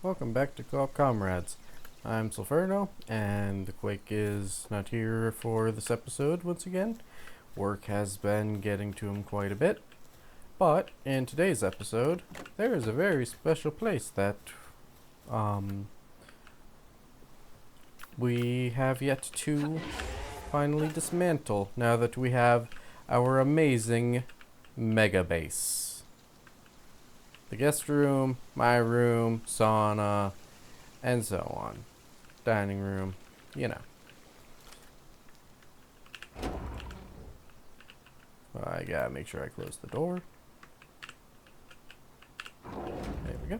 Welcome back to Co-op Comrades. I'm Soulfrno, and the Quake is not here for this episode once again. Work has been getting to him quite a bit. But in today's episode, there is a very special place that we have yet to finally dismantle now that we have our amazing mega base. The guest room, my room, sauna, and so on. Dining room, you know. I gotta make sure I close the door. There we go.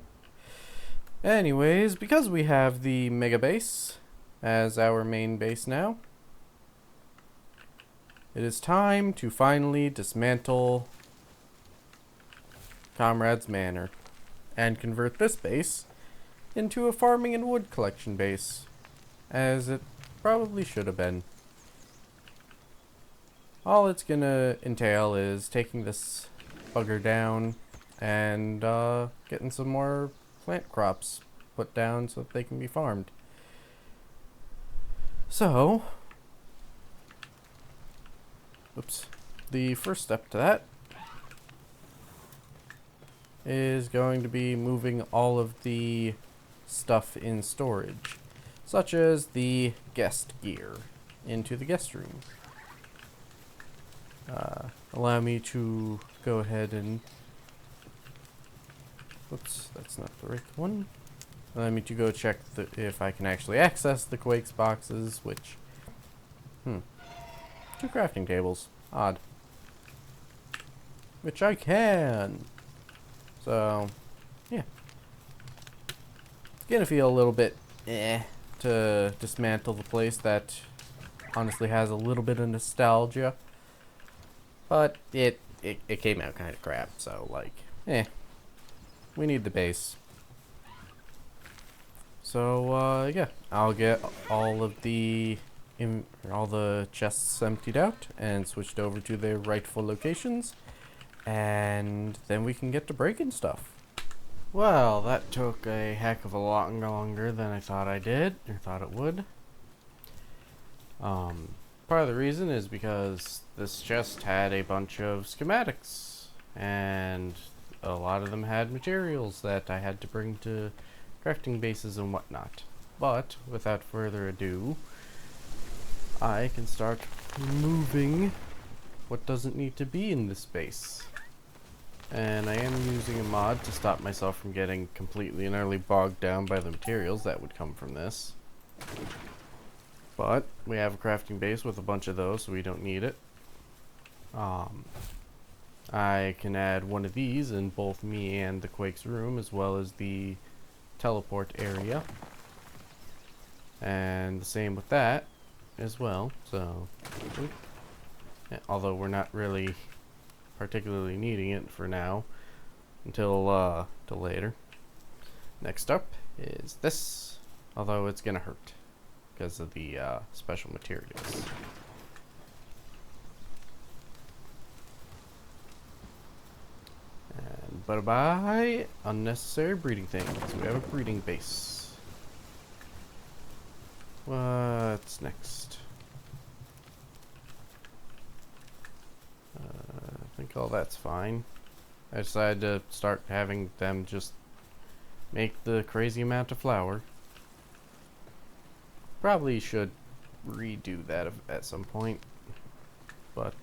Anyways, because we have the mega base as our main base now, it is time to finally dismantle Comrades Manor and convert this base into a farming and wood collection base, as it probably should have been. All it's gonna entail is taking this bugger down and getting some more plant crops put down so that they can be farmed. So, the first step to that is going to be moving all of the stuff in storage, such as the guest gear, into the guest room. Allow me to go ahead and... Whoops, that's not the right one. Allow me to go check if I can actually access the Quake's boxes, which... Two crafting tables. Odd. Which I can! So, yeah. It's gonna feel a little bit to dismantle the place that honestly has a little bit of nostalgia. But it came out kind of crap, so like, we need the base. So, yeah, I'll get all of all the chests emptied out and switched over to their rightful locations. And then we can get to breaking stuff. Well, that took a heck of a lot longer than I thought it would. Part of the reason is because this chest had a bunch of schematics, and a lot of them had materials that I had to bring to crafting bases and whatnot. But, without further ado, I can start moving what doesn't need to be in this base. And I am using a mod to stop myself from getting completely and utterly bogged down by the materials that would come from this. But we have a crafting base with a bunch of those, so we don't need it. I can add one of these in both me and the Quake's room, as well as the teleport area. And the same with that as well, so... Yeah, although we're not really particularly needing it for now until till later. Next up is this, although it's gonna hurt because of the special materials. And bye-bye unnecessary breeding things. We have a breeding base. What's next? I think all that's fine. I decided to start having them just make the crazy amount of flour. Probably should redo that at some point. But,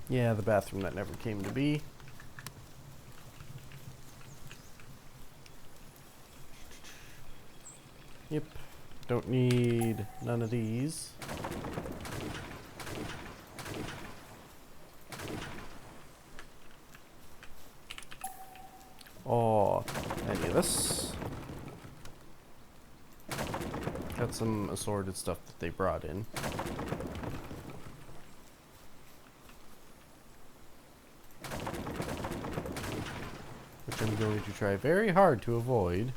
yeah, the bathroom that never came to be. Yep, don't need none of these. Or any of this. Got some assorted stuff that they brought in. Which I'm going to try very hard to avoid.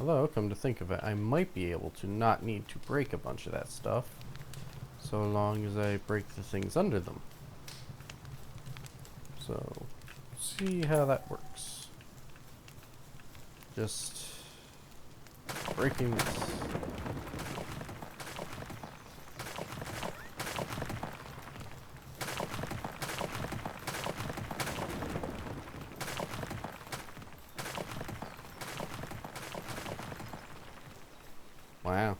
Although, come to think of it, I might be able to not need to break a bunch of that stuff, so long as I break the things under them. So, see how that works. Just breaking this. Wow.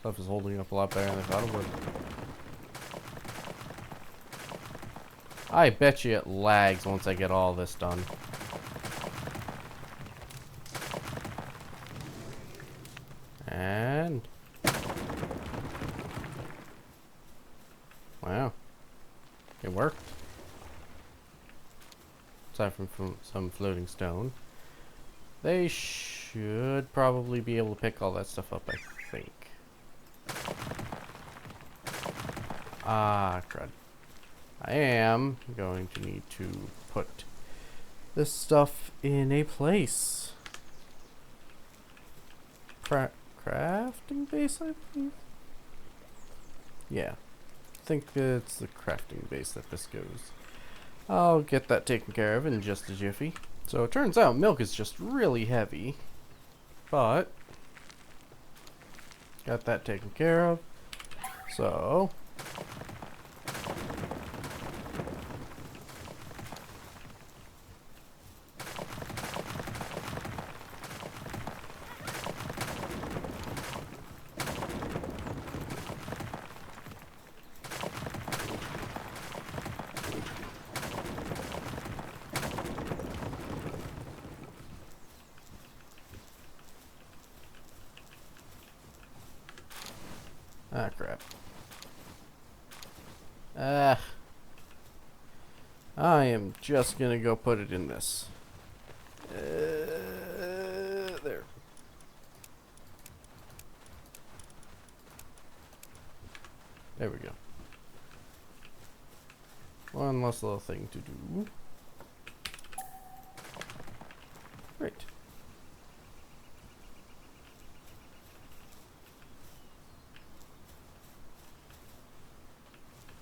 Stuff is holding up a lot better than I thought it would. I bet you it lags once I get all this done. And... wow. It worked. Aside from some floating stone. They should probably be able to pick all that stuff up, I think. Ah, crud. I am going to need to put this stuff in a place. Crafting base, I believe? Yeah. I think it's the crafting base that this goes. I'll get that taken care of in just a jiffy. So it turns out milk is just really heavy. But got that taken care of. So ah, crap. I am just gonna go put it in this. There. There we go. One last little thing to do. Right.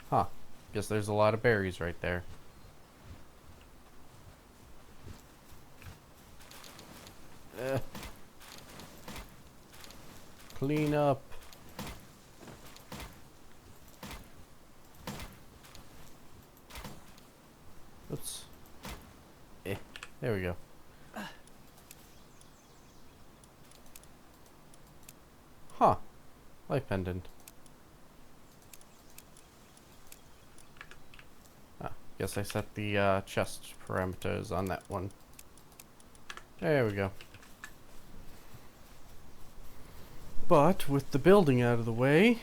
Huh. Guess there's a lot of berries right there. Clean up. Oops. There we go. Huh. Life pendant. Ah, guess I set the chest parameters on that one. There we go. But with the building out of the way,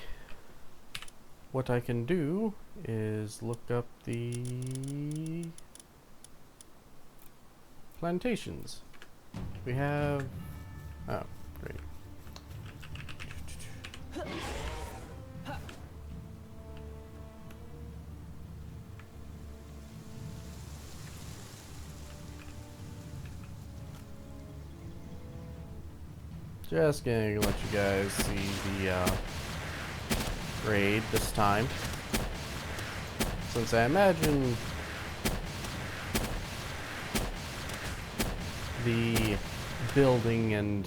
what I can do is look up the plantations. We have... oh, great. Just gonna let you guys see the raid this time, since I imagine the building and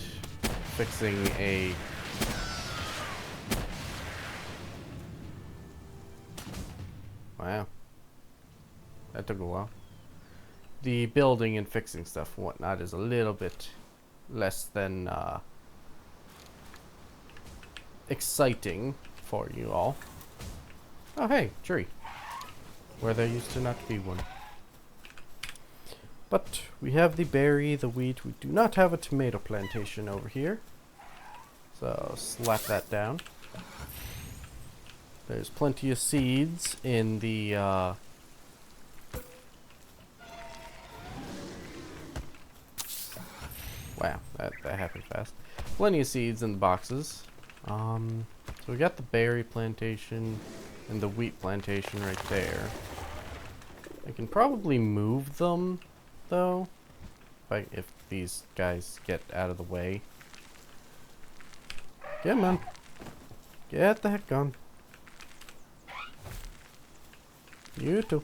fixing a wow, that took a while. The building and fixing stuff and whatnot is a little bit less than exciting for you all. Oh hey, tree. Where there used to not be one. But we have the berry, the wheat. We do not have a tomato plantation over here. So slap that down. There's plenty of seeds in the wow, that happened fast. Plenty of seeds in the boxes. So we got the berry plantation and the wheat plantation right there. I can probably move them though, if these guys get out of the way. Come on. Get the heck on. You too.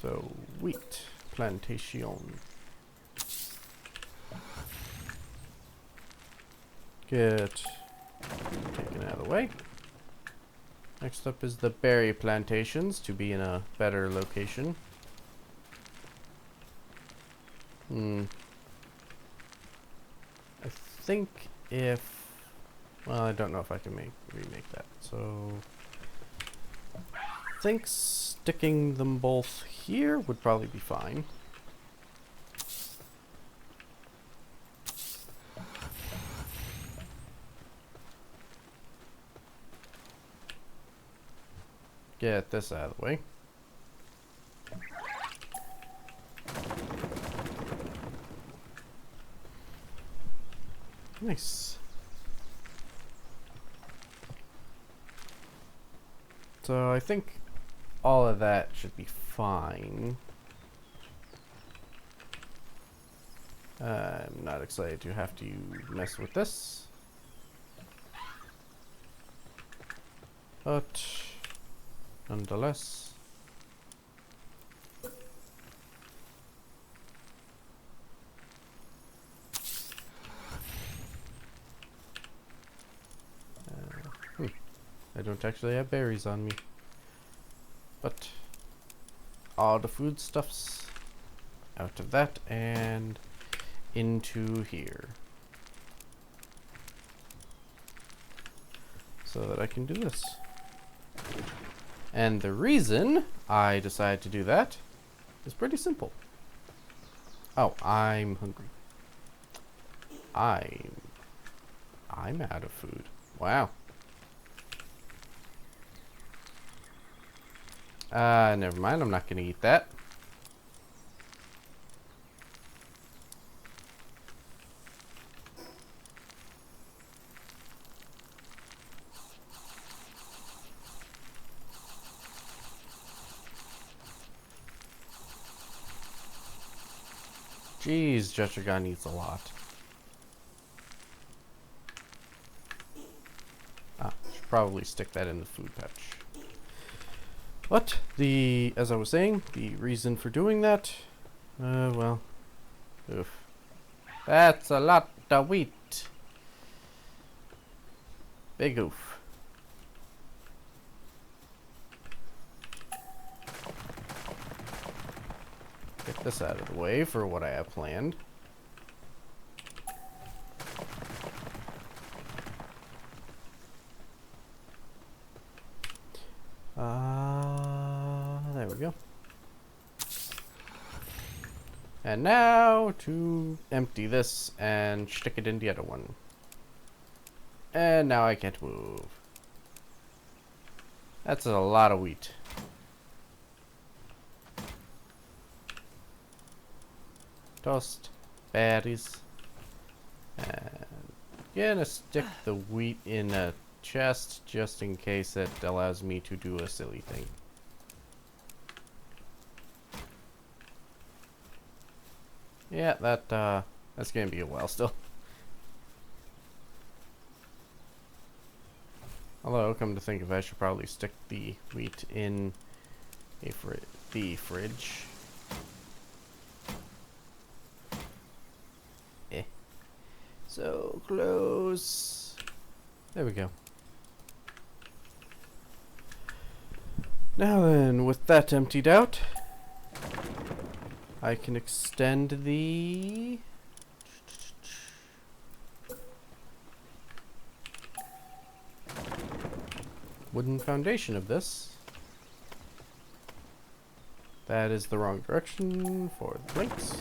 So, wheat plantation. Get taken out of the way. Next up is the berry plantations, to be in a better location. I think if... well, I don't know if I can remake that. So... I think sticking them both here would probably be fine. Get this out of the way. Nice. So I think all of that should be fine. I'm not excited to have to mess with this. But nonetheless. I don't actually have berries on me. But all the foodstuffs out of that and into here. So that I can do this. And the reason I decided to do that is pretty simple. Oh, I'm hungry. I'm out of food. Wow. Never mind, I'm not gonna eat that. Jeez, Jetragon eats a lot. Should probably stick that in the food patch. But as I was saying, the reason for doing that, well, oof. That's a lot of wheat. Big oof. Get this out of the way for what I have planned. There we go. And now to empty this and stick it in the other one. And now I can't move. That's a lot of wheat. Toast, berries, and gonna stick the wheat in a chest just in case it allows me to do a silly thing. Yeah, that's gonna be a while still. Although, come to think of it, I should probably stick the wheat in the fridge. So close. There we go. Now then, with that emptied out, I can extend the wooden foundation of this. That is the wrong direction for the links.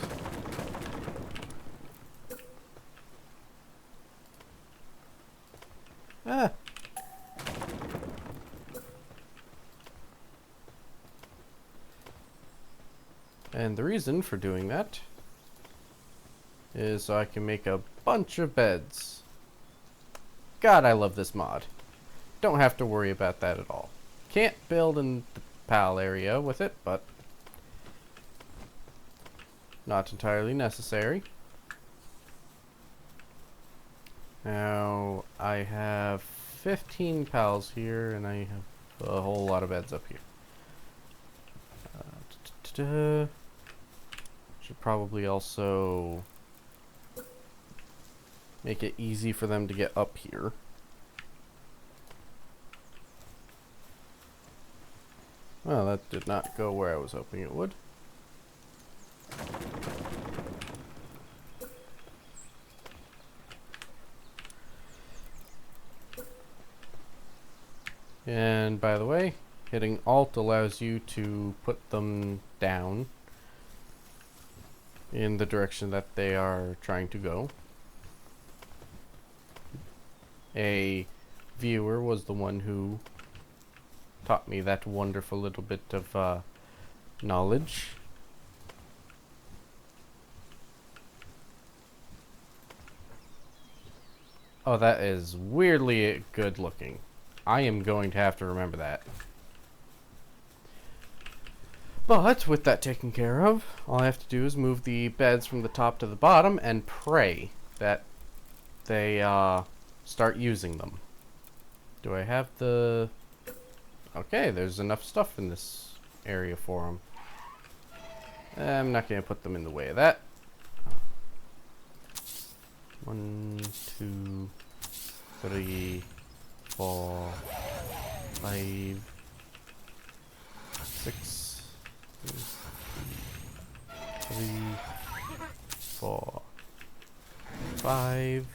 Ah. And the reason for doing that is so I can make a bunch of beds. God, I love this mod. Don't have to worry about that at all. Can't build in the pal area with it, but not entirely necessary. Now, I have 15 pals here, and I have a whole lot of beds up here. Should probably also make it easy for them to get up here. Well, that did not go where I was hoping it would. And by the way, hitting Alt allows you to put them down in the direction that they are trying to go. A viewer was the one who taught me that wonderful little bit of knowledge. Oh, that is weirdly good looking. I am going to have to remember that. But with that taken care of, all I have to do is move the beds from the top to the bottom and pray that they start using them. Do I have the... Okay, there's enough stuff in this area for them. I'm not going to put them in the way of that. 1, 2, 3, 4, 5, 6, 3, 4, 5.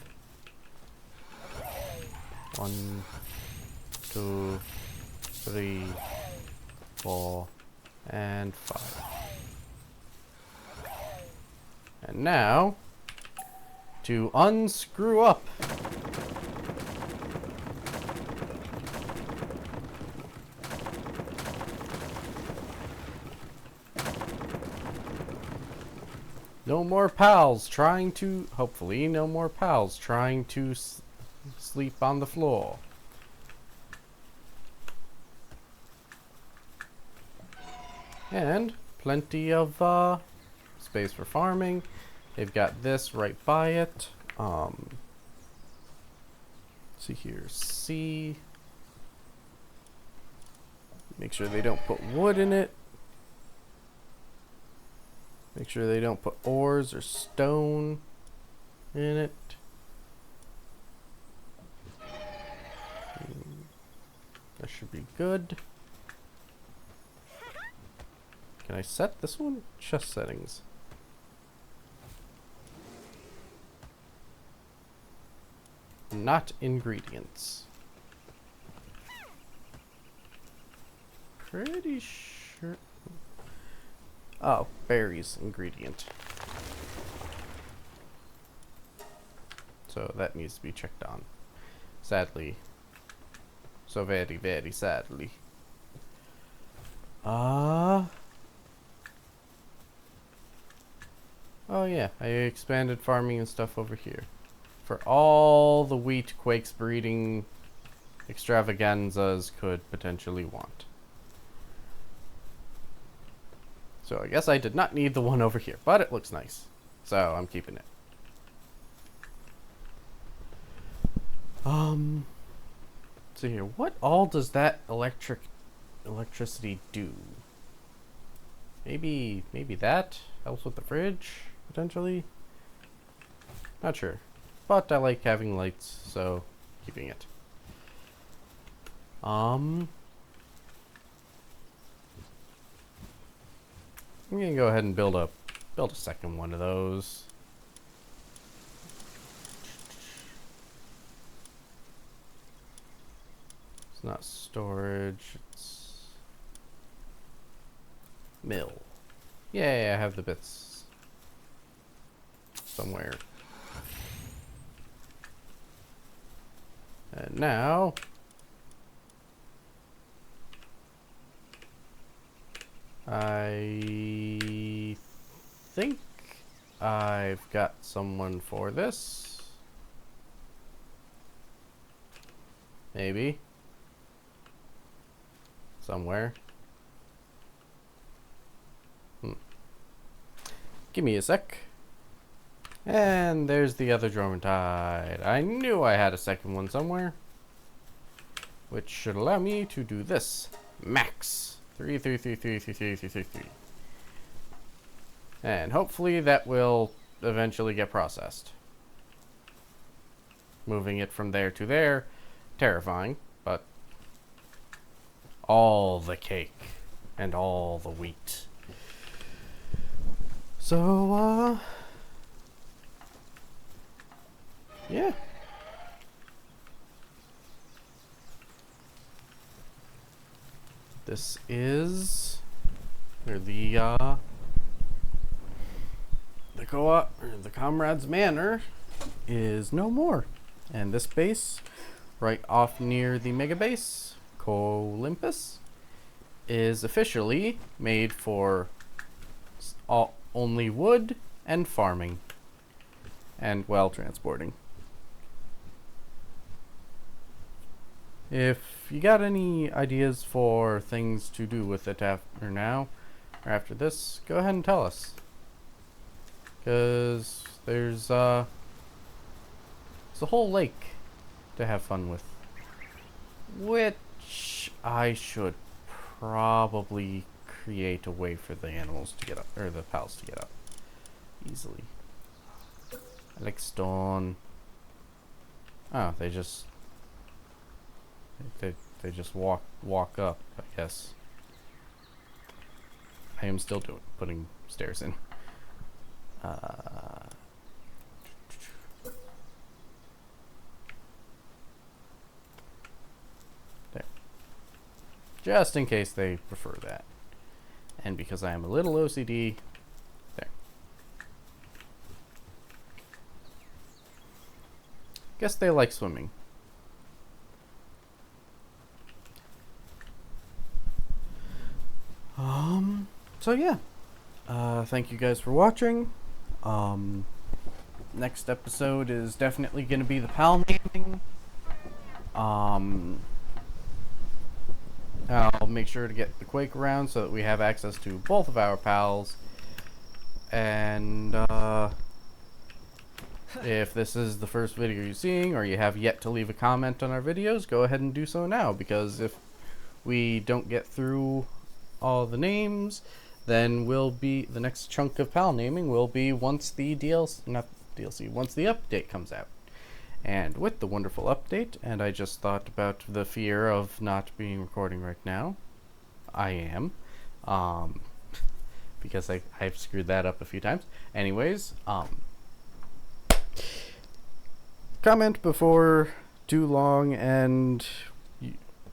1, 2, 3, 4, and 5. And now, to unscrew up. No more pals trying to, hopefully, no more pals trying to sleep on the floor. And plenty of space for farming. They've got this right by it. See here, C. Make sure they don't put wood in it. Make sure they don't put ores or stone in it. That should be good. Can I set this one? Chest settings. Not ingredients. Pretty sure. Oh, berries ingredient. So that needs to be checked on. Sadly. So very, very sadly. Oh yeah, I expanded farming and stuff over here. For all the wheat Quake's breeding extravaganzas could potentially want. So I guess I did not need the one over here, but it looks nice. So I'm keeping it. So here, what all does that electricity do? Maybe that helps with the fridge, potentially? Not sure. But I like having lights, so keeping it. I'm gonna go ahead and build a second one of those. It's not storage, it's mill. Yay, I have the bits somewhere. And now I think I've got someone for this. Maybe. Somewhere. Give me a sec. And there's the other Dromatide. I knew I had a second one somewhere. Which should allow me to do this. Max. 3, 3, 3, 3, 3, 3, 3, 3, 3. And hopefully that will eventually get processed. Moving it from there to there. Terrifying, but all the cake and all the wheat. So, yeah. This is where the co-op, or the Comrades Manor, is no more. And this base, right off near the mega base, Olympus, is officially made for only wood and farming. And, well, transporting. If you got any ideas for things to do with it after now, or after this, go ahead and tell us. Because there's a whole lake to have fun with. Which I should probably create a way for the animals to get up, or the pals to get up easily. I like stone. Oh, they just walk up, I guess. I am still putting stairs in. There. Just in case they prefer that. And because I am a little OCD, there. Guess they like swimming. So yeah. Thank you guys for watching. Next episode is definitely going to be the pal naming. I'll make sure to get the Quake around so that we have access to both of our pals. And if this is the first video you're seeing, or you have yet to leave a comment on our videos, go ahead and do so now, because if we don't get through all the names, then the next chunk of pal naming will be once the once the update comes out. And with the wonderful update, and I just thought about the fear of not being recording right now. I am. Because I've screwed that up a few times. Anyways, comment before too long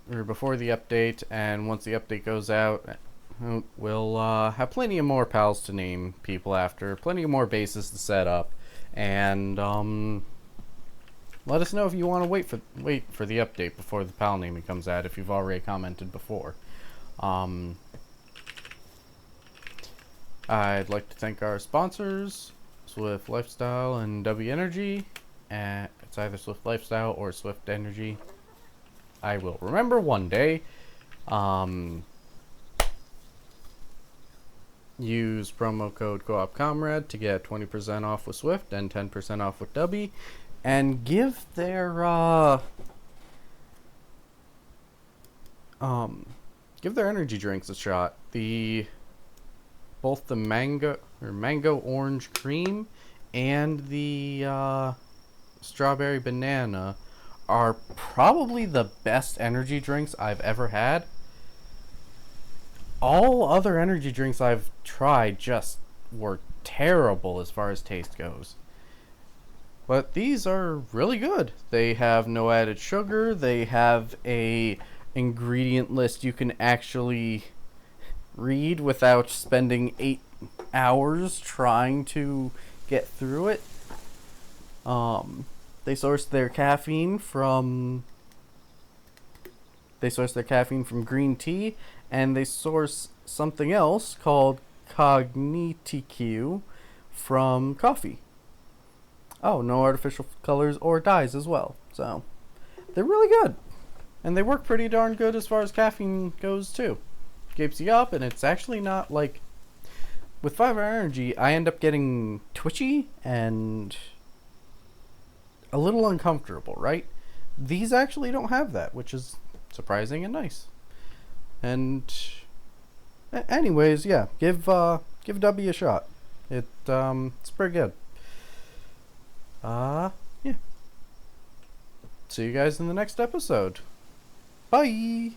or before the update, and once the update goes out, we'll have plenty of more pals to name people after, plenty of more bases to set up, and let us know if you want to wait for the update before the pal naming comes out, if you've already commented before. I'd like to thank our sponsors, Swift Lifestyle and W Energy. It's either Swift Lifestyle or Swift Energy. I will remember one day. Use promo code CoopComrade to get 20% off with Swift and 10% off with W, and give their energy drinks a shot. Both the mango orange cream and the strawberry banana are probably the best energy drinks I've ever had. All other energy drinks I've tried just were terrible as far as taste goes. But these are really good. They have no added sugar. They have a ingredient list you can actually read without spending 8 hours trying to get through it. They source their caffeine from green tea, and they source something else called Cognitique from coffee. Oh, no artificial colors or dyes as well. So, they're really good. And they work pretty darn good as far as caffeine goes, too. Keeps you up, and it's actually not, like, with 5-hour energy, I end up getting twitchy and a little uncomfortable, right? These actually don't have that, which is surprising and nice. And anyways, yeah, give W a shot. It's pretty good. Yeah. See you guys in the next episode. Bye.